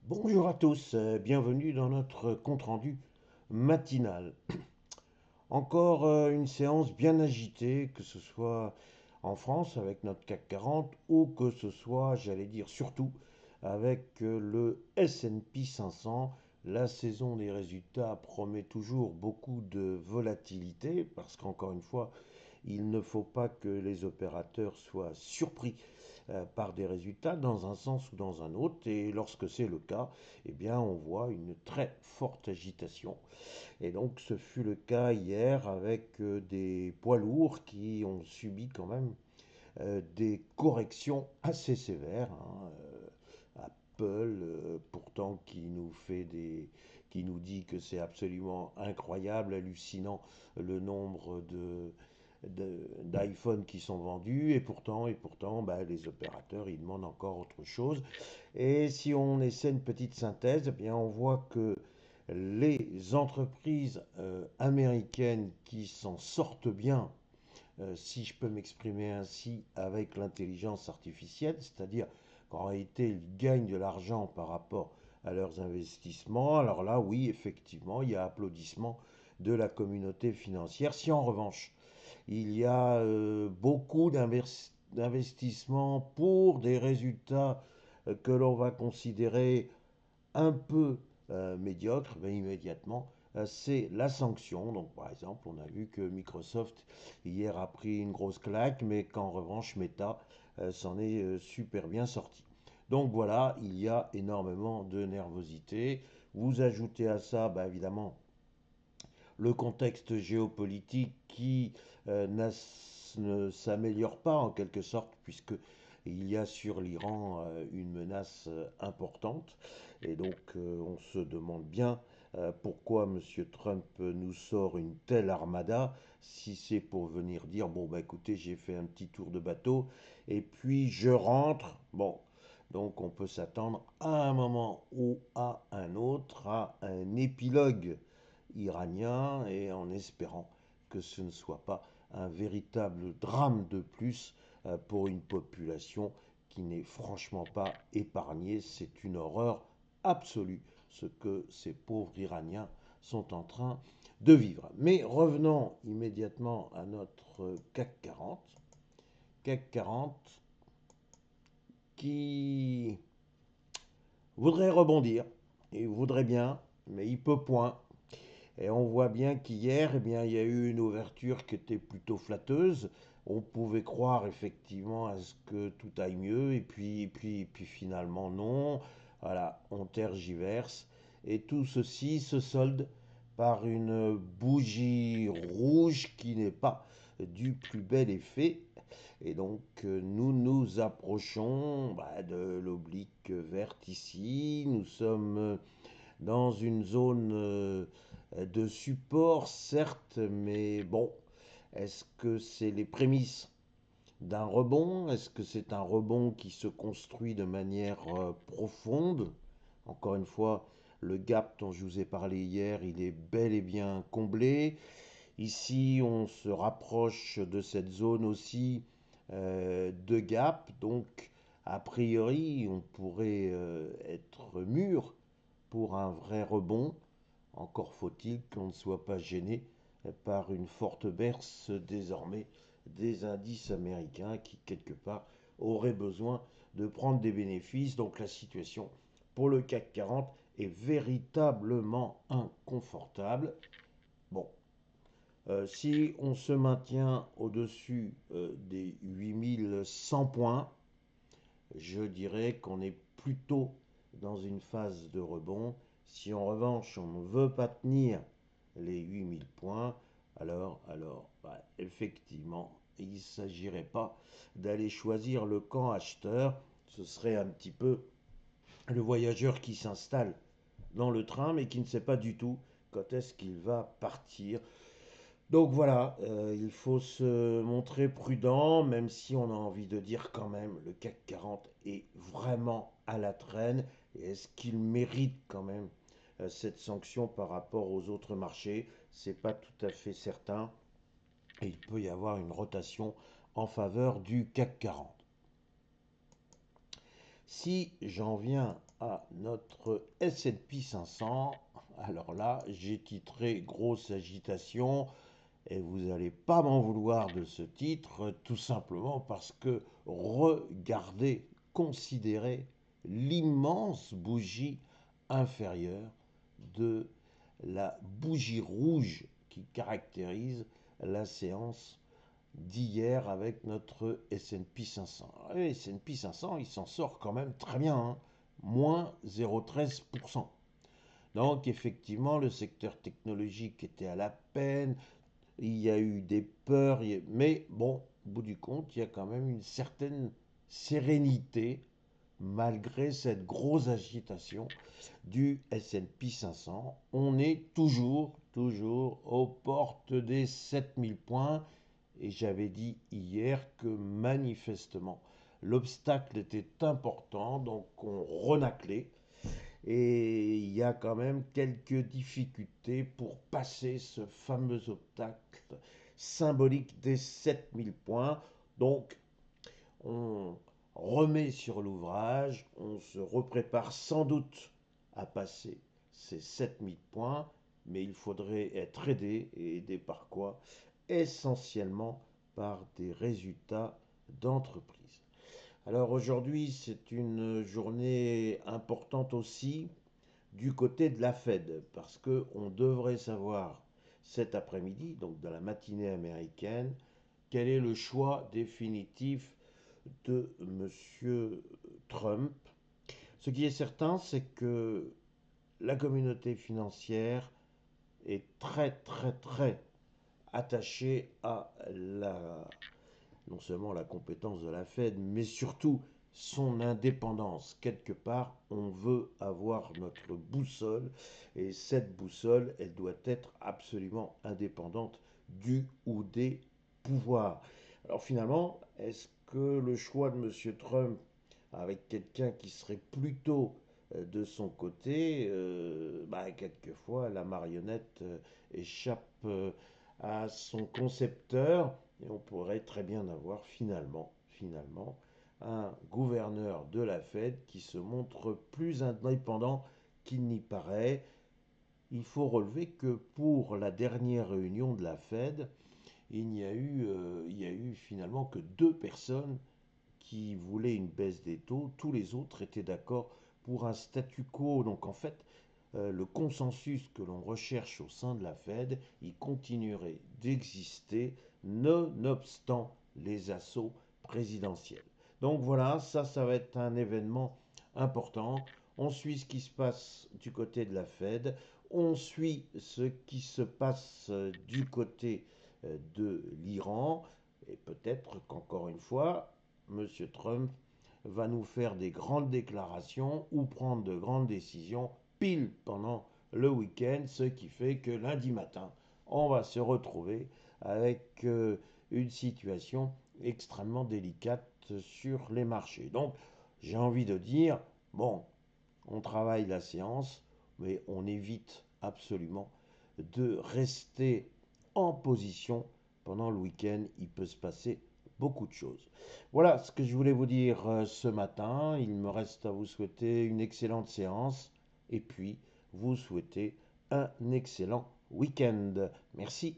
Bonjour à tous, bienvenue dans notre compte-rendu matinal. Encore une séance bien agitée, que ce soit en France avec notre CAC 40 ou que ce soit, j'allais dire surtout, avec le S&P 500. La saison des résultats promet toujours beaucoup de volatilité parce qu'encore une fois, il ne faut pas que les opérateurs soient surpris par des résultats dans un sens ou dans un autre. Et lorsque c'est le cas, eh bien, on voit une très forte agitation. Et donc, ce fut le cas hier avec des poids lourds qui ont subi quand même des corrections assez sévères, hein. Apple, pourtant, qui nous dit que c'est absolument incroyable, hallucinant le nombre d'iPhone qui sont vendus, et pourtant bah, les opérateurs ils demandent encore autre chose. Et si on essaie une petite synthèse, eh bien on voit que les entreprises américaines qui s'en sortent bien, si je peux m'exprimer ainsi, avec l'intelligence artificielle, c'est-à-dire qu'en réalité ils gagnent de l'argent par rapport à leurs investissements, alors là oui effectivement il y a applaudissement de la communauté financière. Si en revanche il y a beaucoup d'investissements pour des résultats que l'on va considérer un peu médiocres, ben immédiatement, c'est la sanction. Donc, par exemple, on a vu que Microsoft hier a pris une grosse claque, mais qu'en revanche, Meta s'en est super bien sorti. Donc voilà, il y a énormément de nervosité. Vous ajoutez à ça, bah, évidemment, le contexte géopolitique qui ne s'améliore pas en quelque sorte, puisque il y a sur l'Iran une menace importante. Et donc on se demande bien pourquoi M. Trump nous sort une telle armada, si c'est pour venir dire, bon bah écoutez, j'ai fait un petit tour de bateau, et puis je rentre. Bon, donc on peut s'attendre à un moment ou à un autre à un épilogue iranien, et en espérant que ce ne soit pas un véritable drame de plus pour une population qui n'est franchement pas épargnée. C'est une horreur absolue ce que ces pauvres Iraniens sont en train de vivre. Mais revenons immédiatement à notre CAC 40. CAC 40 qui voudrait rebondir, il voudrait bien, mais il peut point. Et on voit bien qu'hier, eh bien, il y a eu une ouverture qui était plutôt flatteuse. On pouvait croire effectivement à ce que tout aille mieux, et puis finalement non. Voilà, on tergiverse. Et tout ceci se solde par une bougie rouge qui n'est pas du plus bel effet. Et donc nous nous approchons bah, de l'oblique verte ici. Nous sommes dans une zone de support, certes, mais bon, est-ce que c'est les prémices d'un rebond? Est-ce que c'est un rebond qui se construit de manière profonde? Encore une fois, le gap dont je vous ai parlé hier, il est bel et bien comblé. Ici, on se rapproche de cette zone aussi de gap, donc a priori, on pourrait être mûr pour un vrai rebond. Encore faut-il qu'on ne soit pas gêné par une forte baisse désormais des indices américains qui, quelque part, auraient besoin de prendre des bénéfices. Donc la situation pour le CAC 40 est véritablement inconfortable. Bon, si on se maintient au-dessus des 8100 points, je dirais qu'on est plutôt dans une phase de rebond. Si en revanche on ne veut pas tenir les 8000 points, alors bah, effectivement, il ne s'agirait pas d'aller choisir le camp acheteur. Ce serait un petit peu le voyageur qui s'installe dans le train mais qui ne sait pas du tout quand est-ce qu'il va partir. Donc voilà, il faut se montrer prudent, même si on a envie de dire quand même le CAC 40 est vraiment à la traîne. Et est-ce qu'il mérite quand même cette sanction par rapport aux autres marchés? C'est pas tout à fait certain. Et il peut y avoir une rotation en faveur du CAC 40. Si j'en viens à notre S&P 500. Alors là, j'ai titré grosse agitation et vous n'allez pas m'en vouloir de ce titre, tout simplement parce que regardez, considérez l'immense bougie inférieure de la bougie rouge qui caractérise la séance d'hier avec notre S&P 500. Le S&P 500, il s'en sort quand même très bien, hein, moins 0,13%. Donc effectivement, le secteur technologique était à la peine, il y a eu des peurs, mais bon, au bout du compte, il y a quand même une certaine sérénité malgré cette grosse agitation du S&P 500. On est toujours aux portes des 7000 points et j'avais dit hier que manifestement l'obstacle était important, donc on renaclait. Et il y a quand même quelques difficultés pour passer ce fameux obstacle symbolique des 7000 points. Donc, on remet sur l'ouvrage, on se reprépare sans doute à passer ces 7000 points, mais il faudrait être aidé, et aidé par quoi? Essentiellement par des résultats d'entreprise. Alors aujourd'hui, c'est une journée importante aussi du côté de la Fed, parce qu'on devrait savoir cet après-midi, donc dans la matinée américaine, quel est le choix définitif de M. Trump. Ce qui est certain, c'est que la communauté financière est très attachée à non seulement la compétence de la Fed, mais surtout son indépendance. Quelque part, on veut avoir notre boussole, et cette boussole, elle doit être absolument indépendante du ou des pouvoirs. Alors finalement, est-ce que le choix de M. Trump, avec quelqu'un qui serait plutôt de son côté, quelquefois la marionnette échappe à son concepteur, et on pourrait très bien avoir finalement, un gouverneur de la Fed qui se montre plus indépendant qu'il n'y paraît. Il faut relever que pour la dernière réunion de la Fed, il y a eu finalement que deux personnes qui voulaient une baisse des taux. Tous les autres étaient d'accord pour un statu quo. Donc en fait, le consensus que l'on recherche au sein de la Fed, il continuerait d'exister nonobstant les assauts présidentiels. Donc voilà, ça va être un événement important. On suit ce qui se passe du côté de la Fed, on suit ce qui se passe du côté de l'Iran, et peut-être qu'encore une fois, M. Trump va nous faire des grandes déclarations ou prendre de grandes décisions pile pendant le week-end, ce qui fait que lundi matin, on va se retrouver avec une situation extrêmement délicate sur les marchés. Donc, j'ai envie de dire, bon, on travaille la séance, mais on évite absolument de rester en position pendant le week-end. Il peut se passer beaucoup de choses. Voilà ce que je voulais vous dire ce matin. Il me reste à vous souhaiter une excellente séance et puis vous souhaiter un excellent week-end. Merci.